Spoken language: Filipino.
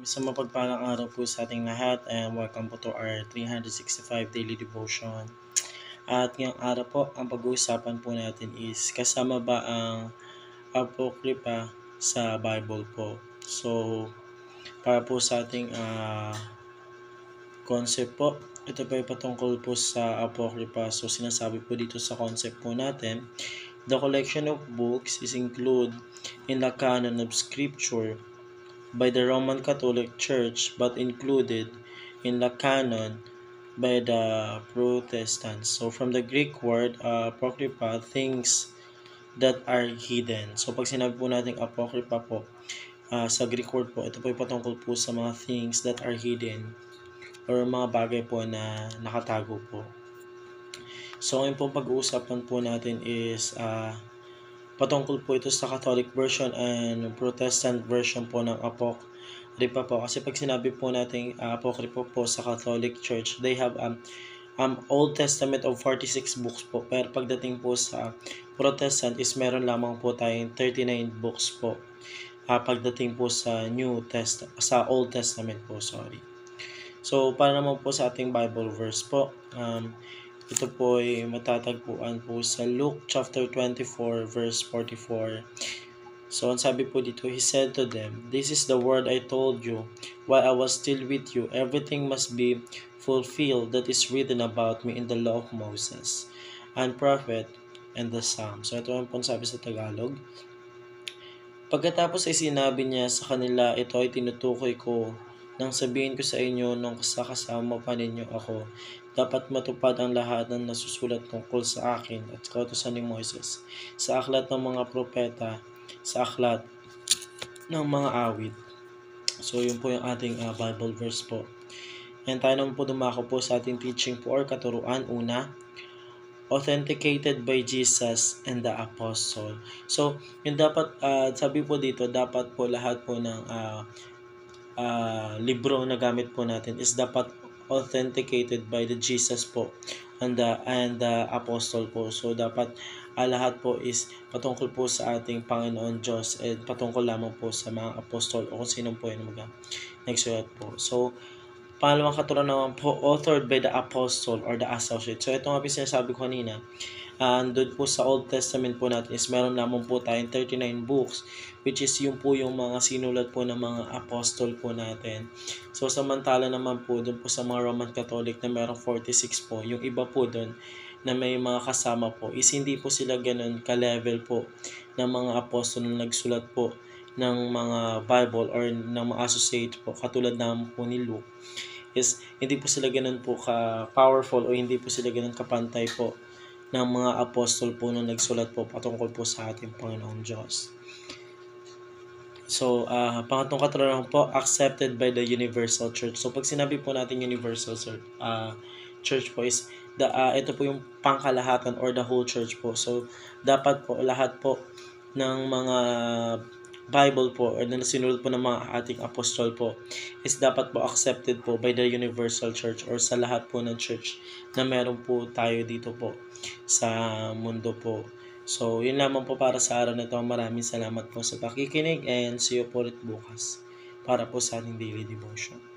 Isang mapagpalang araw po sa ating lahat and welcome po to our 365 daily devotion. At ngayong araw po, ang pag-uusapan po natin is kasama ba ang Apokripa sa Bible po. So, para po sa ating concept po, ito po ay patungkol po sa Apokripa. So, sinasabi po dito sa concept po natin, the collection of books is included in the canon of scripture by the Roman Catholic Church but included in the canon by the Protestants. So from the Greek word apocrypha, things that are hidden. So pag sinabi po natin apocrypha po, sa Greek word po, ito po ay patungkol po sa mga things that are hidden or mga bagay po na nakatago po. So ngayon po pag-uusapan po natin is patungkol po ito sa Catholic version and Protestant version po ng Apocrypha po. Kasi pag sinabi po natin Apocrypha po sa Catholic Church, they have Old Testament of 46 books po. Pero pagdating po sa Protestant is meron lamang po tayong 39 books po. Pagdating po sa Old Testament po, sorry. So, para naman po sa ating Bible verse po, ito po ay matatagpuan po sa Luke chapter 24 verse 44. So, ang sabi po dito, He said to them, "This is the word I told you while I was still with you. Everything must be fulfilled that is written about me in the law of Moses and prophet and the Psalms." So, ito ang po sabi sa Tagalog. Pagkatapos ay sinabi niya sa kanila, ito ay tinutukoy ko nang sabihin ko sa inyo nung kasama pa ninyo ako, dapat matupad ang lahat ng nasusulat tungkol sa akin at sa kautusan ni Moises, sa aklat ng mga propeta, sa aklat ng mga awit. So, yun po yung ating Bible verse po. And tayo naman po dumako po sa ating teaching po or katuruan. Una, authenticated by Jesus and the Apostle. So, yung dapat, sabi po dito, dapat po lahat po ng libro na gamit po natin is dapat authenticated by the Jesus po and the Apostle po. So, dapat lahat po is patungkol po sa ating Panginoon Diyos at patungkol lamang po sa mga apostol o kung sino po yun nagsulat po. So, pangalawang katuruan naman po, authored by the apostle or the associate. So, ito nga po sinasabi ko kanina. Doon po sa Old Testament po natin is meron lamang po tayong 39 books, which is yung po yung mga sinulat po ng mga apostol po natin. So, samantala naman po doon po sa mga Roman Catholic na merong 46 po, yung iba po doon na may mga kasama po is hindi po sila ganun ka-level po ng mga apostol na nagsulat po ng mga Bible or ng mga associate po, katulad naman po ni Luke, is hindi po sila ganun po ka-powerful o hindi po sila ganun kapantay po ng mga apostol po na nagsulat po patungkol po sa ating Panginoong Diyos. So, pangatlong katuruan po, accepted by the Universal Church. So, pag sinabi po natin Universal Church po is ito po yung pangkalahatan or the whole church po. So, dapat po lahat po ng mga Bible po or na sinulat po ng mga ating apostol po is dapat po accepted po by the Universal Church or sa lahat po ng church na meron po tayo dito po sa mundo po. So, yun lamang po para sa araw na ito. Maraming salamat po sa pakikinig and see you po ulit bukas para po sa ating daily devotion.